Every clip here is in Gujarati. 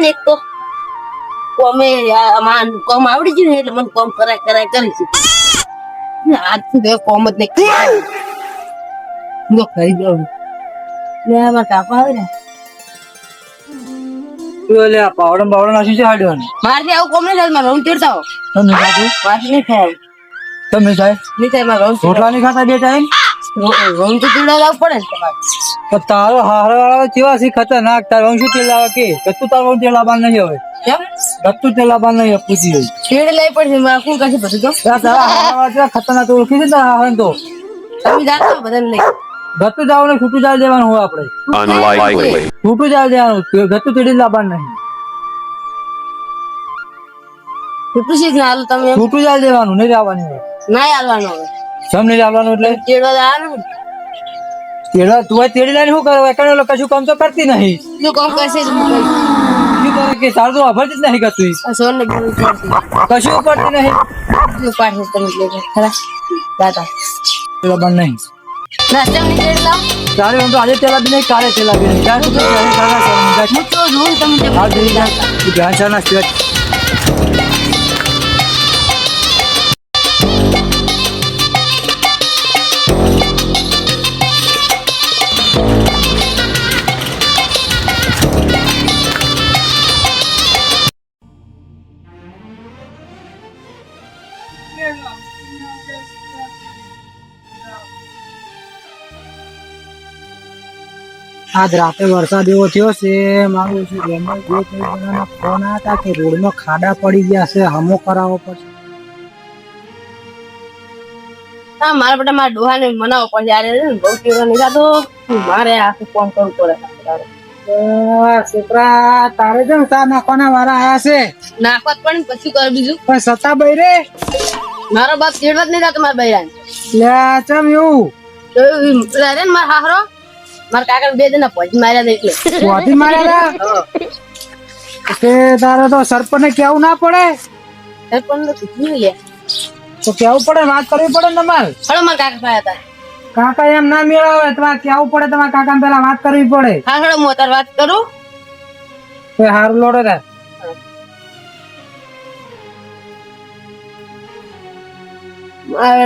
ને એક તો કોમે કોમ આવડી ગયું ને એટલે મને કોમ કરાય કરી છે આજ સુધી કોમ જ નહીં કરી દઉં લે મારા કાકા આવે ને પાવડમ નાસી છે હાડ્યો મારે આવું કોમ નહીં થાય મારે રમ તેડતા હો તમે ખાધું મારે નહીં થાય તમે સાહેબ નહીં થાય મારે રમ રોટલા નહીં ખાતા બે ટાઈમ રમ તો તેડવા લાવવું પડે ને તમારે તો તારો હારો વાળો કેવા છે ખતરનાક તારો શું તેલ લાવે કે ગતું તારો તેલ લાવવાનું નહીં હવે કેમ ગતું તેલ લાવવાનું નહીં પૂછી હોય છેડ લઈ પડશે મારે શું કરશે બધું તો તારા હારા વાળા ખતરનાક તો ઓળખી છે તારા હારણ તો તમે જાણો બધાને નહીં ગતું જવાનું છૂટું જવા દેવાનું હોય આપણે Unlikely. છૂટું જવા દેવાનું ગતું તેડી લાવવાનું નહીં છૂટું છે હાલ તમે એમ છૂટું જવા દેવાનું નહીં લાવવાનું હોય ના હાલવાનું હવે સમ નહીં લાવવાનું એટલે તેડવા જવાનું તેડા તું તેડી લઈને શું કરો એકડે કશું કામ તો કરતી નહીં શું કામ કરશે શું કરે કે તારું તો અભરતી જ નહીં કરતું સોન ને બોલ પડશે કશું કરતી નહીં શું પાડશે તમે લેજો ખરા દાદા લાવવાનું નહીં નાસ્તા ની તેડ લાવ તારે હું તો આજે તેલા બી નહીં કાલે તેલા બી નહીં ત્યાં સુધી હું તો જોઉં તમે તે ધ્યાન સર ના આજ રાતે વરસાદ એવો થયો છે મારું શું ફોન આવ્યા કે રોડમાં ખાડા પડી ગયા છે હમો કરાવવો પડશે હા મારા બેટા મારા ડોહાને મનાવવો પડશે યાર બહુ ટેડો નહીં થતો મારે આખું કામ કરવું પડે છોકરા તારે જેમ ચા નાખવાના વાળા આયા છે નાખવા જ પડે ને પછી કર બીજું પણ સતા ભાઈ રે મારો બાપ તેડવા જ નહીં થતો મારા બૈરાને લે ચમ એવું તો રે ને મારા હારો મારા કાકા બે જણા પહોંચી માર્યા હતા એટલે વાતી માર્યા તે તારે તો સરપંચને કેવું ના પડે એ પણ કીધું લે તો કેવું પડે વાત કરવી પડે ને તમારે હળો મારા કાકા પાયા હતા કાકા એમ ના મેળવે તમારે કેવું પડે તમારા કાકા પેલા વાત કરવી પડે હા હળો હું અત્યારે વાત કરું તો હારું લોડે રે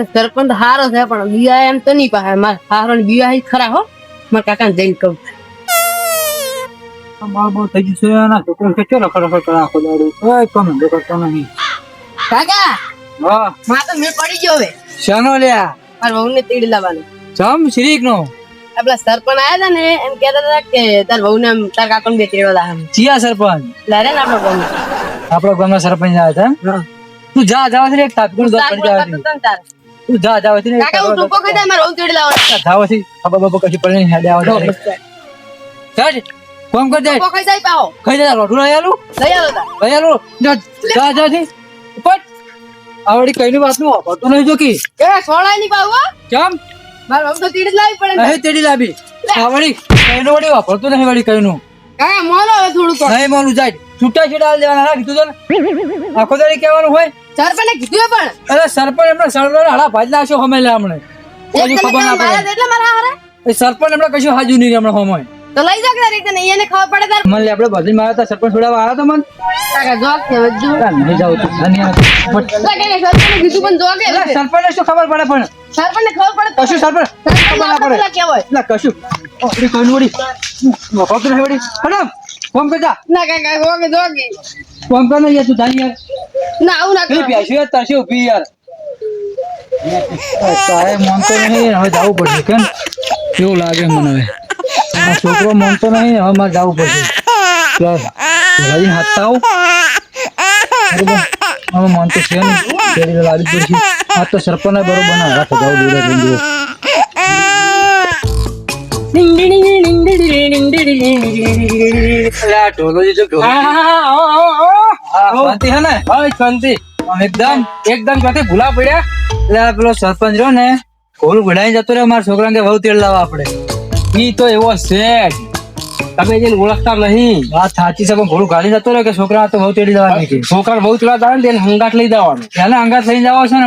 સરપંચ હારો છે પણ બીયા એમ તો નહીં પાહે મારા હારો ને બીયા ખરા હો મારા કાકા જઈને કહું બહુ થઈ ગયું છે ના છોકરો કે ચલો ખરો કરો આખો દાડો ઓય કોમ કરતો નહીં કાકા હા માં તો મેં પડી ગયો હવે શાનો લ્યા મારા વહુ ને તેડી લાવવાનું જમ શ્રીક નો આપડા સરપંચ આયા હતા ને એમ કહેતા હતા કે તાર વહુ ને તાર કાકા ને બે તેડવા લાવવાનું ચિયા સરપંચ લારે ને આપડો ગામ આપણો ગામનો સરપંચ આવ્યા હતા તું જા જાવ એક તાત્કાલિક દોડ પડી જાય તું જા જાવ કાકા હું ટૂંકો ખાઈ જાય મારા વહુ તેડી લાવવાનું જાવથી ખબર બબો કશી પડી નહીં હેડે આવે ચાલ કોમ કર જાય ટૂંકો ખાઈ જાય પાહો ખાઈ જા રોટલું લઈ આલું લઈ આલો તા લઈ આલું જા જા થી ઉપર આવડી કઈની વાત નું વાપરતો નહીં જો કી એ સોળાય ની પાહો કેમ મારા વહુ તો તેડી જ લાવવી પડે ને. નહીં તેડી લાવી આવડી કઈનું વડી વાપરતો નહીં વડી કઈનું કાકા મોનો હવે થોડું તો નહીં મોલું જાય છૂટા છેડા દેવાના ના કીધું તો ને આખો દાડી કહેવાનું હોય સરપંચે કીધું પણ અરે સરપંચ એમને સરપંચ હાડા ભાજ નાખ્યો હમે લે હમણે કોઈ ખબર ના મારા પડે એટલે મારા હારે એ સરપંચ એમને કશું હાજુ નહીં હમણાં હમે તો લઈ જાવ તારી રીતે એને ખબર પડે તાર મને લે આપણે બધી મારા તા સરપંચ છોડાવવા આવ્યા તો મન કાકા જોક છે વજુ નહીં જાવ તું ધન્યવાદ કાકા સરપંચે કીધું પણ જોકે સરપંચને શું ખબર પડે પણ સરપંચને ખબર પડે કશું સરપંચ ખબર ના પડે કેવાય ના કશું ઓડી કોઈ વડી વખત નહીં વડી હડમ કોમ કરજા ના કાકા જોકે જોકે કોમ કર ને તું ધાન યાર ના આવું ના પેલી કરો પ્યાસી યાર તારશે ઉભી યાર તારે મન તો નહીં હવે જવું પડશે કેમ કેવું લાગે મને હવે આ છોકરો મન તો નહીં હવે મારે જવું પડશે ચાલ ભાઈ હાથ આવ બરોબર હવે મન તો છે ને તેડી લાવી પડશે આ તો સરપંચ બરોબર ના રાખો જાવ દૂર દૂર એકદમ કથી ભૂલા પડ્યા એટલે પેલો સરપંચ રહ્યો ને ઘોલ ઘડાઈ જતો રહ્યો મારા છોકરા કે બહુ તેલ લાવવા આપડે ઈ તો એવો છે તમે જેને ઓળખતા નહીં વાત સાચી છે પણ ઘોડું ગાડી જતો રહ્યો કે છોકરા તો બહુ તેડી જવા છોકરા બહુ ચલા જાય ને તેને હંગાટ લઈ જવાનું એને અંગાત લઈને જવા છે ને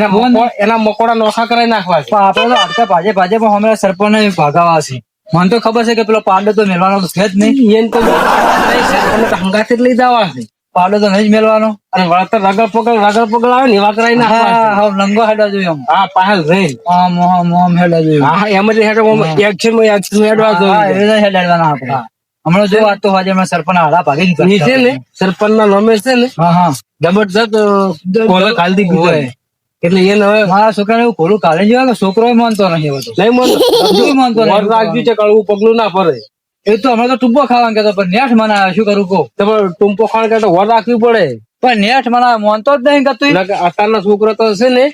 હમણે એના મકોડા નોખા કરાવી નાખવા છે પણ આપડે તો અડકા ભાજે ભાજે પણ હમણાં સરપંચ ને ભાગાવા છે મને તો ખબર છે કે પેલો પાડો તો મેળવાનો છે જ નહીં. એને તો સરપંચને તો હંગાથે જ લઈ જવા છે. પાડો તો નહીં જ મેળવાનો. અને વળતર રગડ પગડ આવે ને એવા કરાવી નાખવા છે. હા લંગો હેડવા જોઈએ આમ. હા પાહલ રે આમ હેડવા જોઈએ. હા એમ જ હેડો એક્શન હેડવા હા, જોઈએ. એવી રીતે હેડવાના આપણે. હમણાં જો વાત તો આજે હમણાં સરપંચ હાડા ભાગી ઈ છે ને સરપંચ ના નામે છે ને હા જબરદસ્ત કોલર ખાલી દીધી હોય. છે. એટલે એને હવે મારા છોકરાને એવું ખોલું કાલે જોયા કે છોકરો માનતો નહીં હવે તો. નહીં બધું માનતો વર નહીં. રાખજો છે કળવું પગલું ના ફરે. એ તો હમણાં તો ટૂંપો ખાવાનું કહેતો પણ નેઠ મના શું કરું કહો. તમારે ટૂંપો ખાણ કે વર રાખવી પડે. પણ નેઠ મના માનતો જ નહીં કતું. નકર અત્યારના છોકરા તો છે ને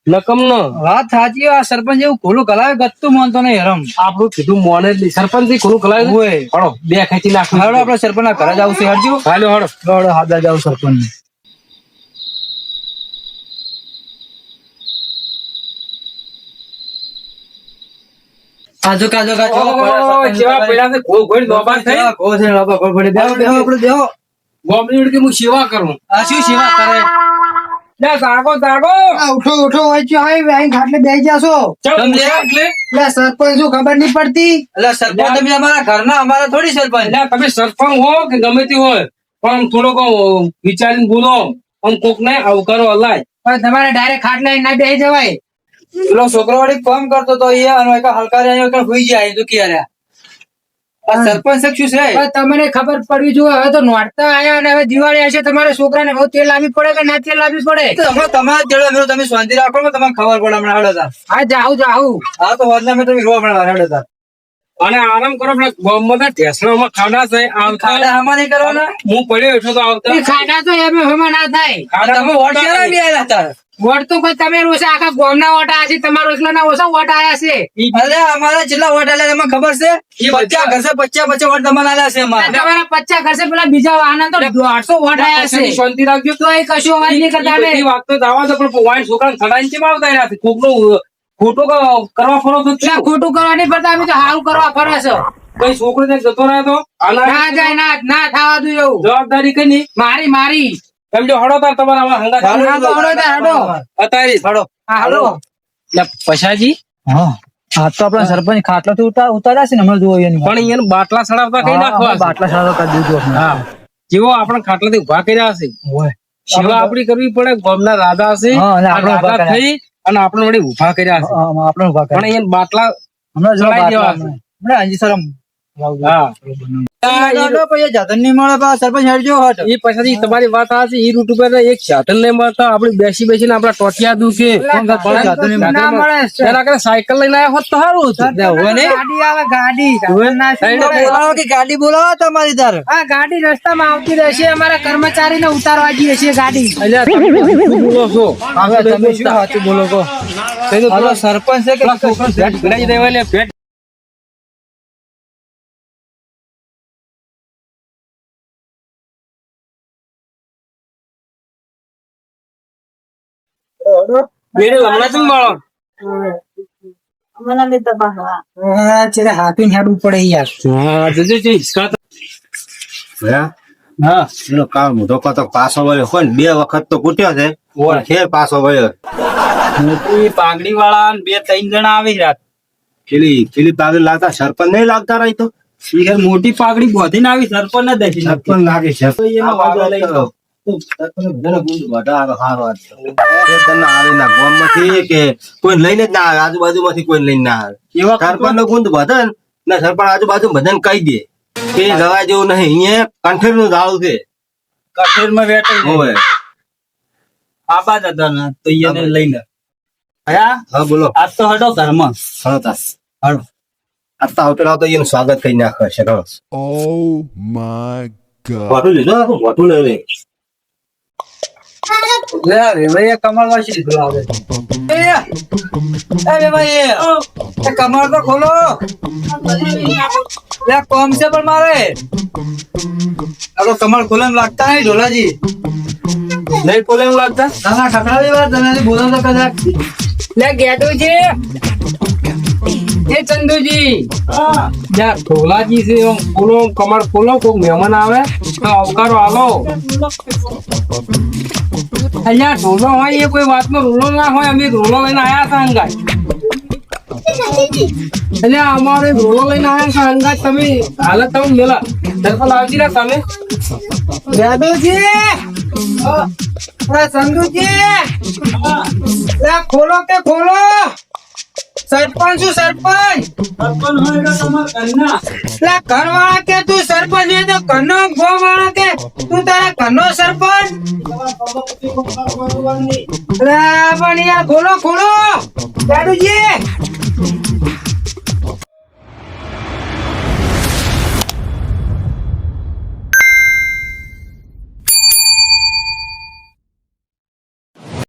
નકમ નો વાત સાચી. આ સરપંચ એવું ખોલું કલાવે ગતું માનતો નહીં હરમ. આપણું કીધું મોને જ નહીં. સરપંચ થી ખુલ્લું ખલાય હોય. હળો બે ખેંચી નાખવું. હળો આપડે સરપંચ ના ઘરે જાવ છે હરજો. હાલો હળો હળો હાથા જાવ સરપંચ. કાજો કાજો કાજો. સેવા પેલા છે ઘોડ ઘોડ દોબાર થઈ કો છે બાબા કો પડે બેહો બેહો આપણે બેહો. ગોમની ઉડકી હું સેવા કરું. આ શું સેવા કરે? લે જાગો જાગો. ઉઠો ઉઠો વાંચ્યો આવી આઈ ખાટલે બેસી જાશો ચમ એટલે એટલે સરપંચ શું ખબર નહીં પડતી એટલે સરપંચ તમે અમારા ઘરના અમારા થોડી સરપંચ. એટલે તમે સરપંચ હો કે ગમે તે હોય પણ આમ થોડોક વિચારીને બોલો. આમ કોક ને આવકારો હલાય. પણ તમારે ડાયરેક્ટ ખાટલે ના બેસી જવાય પેલો છોકરો વાળી ફોન કરતો તો એ અને એક હલકારી આયો કે હોઈ જાય તો કે યાર આ સરપંચ છે શું છે? પણ તમને ખબર પડવી જોઈએ હવે તો નોરતા આયા અને હવે દિવાળી આવશે તમારા છોકરાને બહુ તેલ લાવવી પડે કે ના તેલ લાવવી પડે તો હમણાં તમારા જેડો મેળો તમે શાંતિ રાખો ને તમને ખબર પડે હમણાં હેડો તાર. હા જાઉં હા તો વાદના મેં તમે રોવા હમણાં હેડો તાર. અને આરામ કરો પેલા ગોમમાં ઢેસણામાં ખાડા છે આવતા ખાડા હમા નહીં કરવાના. હું પડ્યો હેઠો તો આવતા એ ખાડા તો એમ હમણાં ના થાય ખાડા તમે વોટ ક્યારે બી આયા તાર? વોટ તો કોઈ તમે ઓછા આખા ગામના વોટ આયા છે તમારા એકલાના ઓછા વોટ આયા છે અરે અમારા જેટલા વોટ આલ્યા તમને ખબર છે? એ 50 ઘરસે 50 વોટ તમારે આલ્યા છે અમારા. તમારા 50 ઘરસે પેલા બીજા વાહન તો 150 વોટ આયા છે શાંતિ રાખજો. તો એ કશું અવાજ નહીં કરતા એ બધી વાત તો જવા દો પણ વાઈન છોકરાને ખડાઈને કેમ આવતા રહ્યા છે? કોકનો ખોટો કરવા ફરો તો એટલે ખોટું કરવા નહીં પડતા અમે તો હારું કરવા ફરે છે કઈ છોકરો ત્યાં જતો રહ્યો તો ના જાય ના થવા દઉં એવું જવાબદારી કઈ નહીં. મારી સમજો હળો તાર તમારા આમાં હંગાત. હા, તો હળો તાર, હળો. અત્યારે હળો. હા હાલો એટલે પછાજી હા આ તો આપણા સરપંચ ખાટલાથી ઉતાર્યા છે ને હમણાં જોવો એની પણ એને બાટલા સડાવતા કઈ નાખવા છે. બાટલા સારો કરી દીધું આપણે. હા જેવો આપણે ખાટલાથી ઉભા કર્યા હશે હોય. સેવા આપડી કરવી પડે. ગામના રાજા હશે હા, અને આ આપણે ઉભા રાજા કર્યા. થઈ અને આપણે વળી ઉભા કર્યા હશે આપણે ઉભા પણ કર્યા. એને બાટલા હમણાં જો ચડાઈ બાટલા દેવા છે. હમણાં અંજી સરમ હા જાતન નહીં મળે બા સરપંચ હેડજો હટ. એ પછી તમારી વાત આ છે. એ રૂટ ઉપર એક સાધન ને મળતા આપણે બેસીને આપડા ટોટિયા દુખે ના મળે એના કરતા સાયકલ લઈને આવ્યા હોત તો સારું હતું. હોય ને? ગાડી આવે ગાડી ના શું સાઈડે મળે? બોલાવો કે ગાડી બોલાવો તમારી તાર. આ ગાડી રસ્તામાં આવતી રહેશે અમારા કર્મચારીને ઉતારવા જઈએ છીએ ગાડી અલ્યા તમે શું બોલો છો? હવે તમે શું સાચું બોલો કહો. હાલો, સરપંચ છે કે પેલા છોકરાને ભેટ ભરાઈ દેવાય લે, ભેટ. બેને હમણાં શું મળો? હાથું હેડવું પડે યાર હા જજો છે હિસકા તો. હા એનો કાળ મોટો કતો પાછો વળ્યો હોય ને 2 વખત તો કૂટ્યો છે પણ ફેર પાછો વળ્યો. મોટી પાઘડી વાળા ને 2-3 જણા આવી રાત. પેલી પાગડી લાગતા સરપંચ નહીં લાગતા રહી તો મોટી પાઘડી બોધીને આવી સરપંચ ને દેખી સરપંચ લાગે છે. એનો વાગો લઈ જાઓ. બધાને ગુંદ વધારે સારો હતો. એ તને આવે ના ગામમાંથી કે કોઈ લઈને જ ના આવે, આજુબાજુમાંથી કોઈ લઈને ના આવે. એવા સરપંચ નો ગુંદ વધે ને સરપંચ આજુબાજુ બધાને કહી દે કે જવા જેવું નહીં, અહીંયા કંઠેર નું ઝાડું છે. કઠેર માં બેઠા હોવે. આબા દાદા ના તો એને લઈ લે. હયા હા બોલો. આજ તો હડો ઘરમાં હળો તાર. હડો. આટલા હોટેલ આવતો એનું સ્વાગત કરી નાખે છે. હળો. Oh my god. મોટું લીધો આખું મોટું લે લે. લે રે ભાઈ કમળ વાસી દીધું આવે. એ ભાઈ એ કમળ તો ખોલો. લે કોમ છે પણ મારે આ તો કમળ ખોલે એમ લાગતા નહીં ઢોલાજી. નહીં બોલે એમ લાગતા. ના ખખડાવી વાર તમે બોલો તો કદાચ. લે ગેટુજી એ ચંદુજી યાર ઢોલાજી છે એમ ખોલો કમર ખોલો કોઈ મહેમાન આવે તો આવકારો આલો. અહીંયા ઢોલો હોય એ કોઈ વાતનો રોલો ના હોય. અમે રોલો લઈને આયા હતા અંગાય. એટલે અમારે રોલો લઈને આવ્યા છે અંગાત તમે હાલત તમે મેલા સરપંચ આવજી ના તમે યાદવજી સંધુજી ખોલો કે ખોલો સરપંચ છું સરપંચ ઘરવાળા કે તું સરપંચ છે તો ઘરનો ગોવાળા કે તું તારા ઘરનો સરપંચ પણ યાર ખોલો ખોલો યાદવજી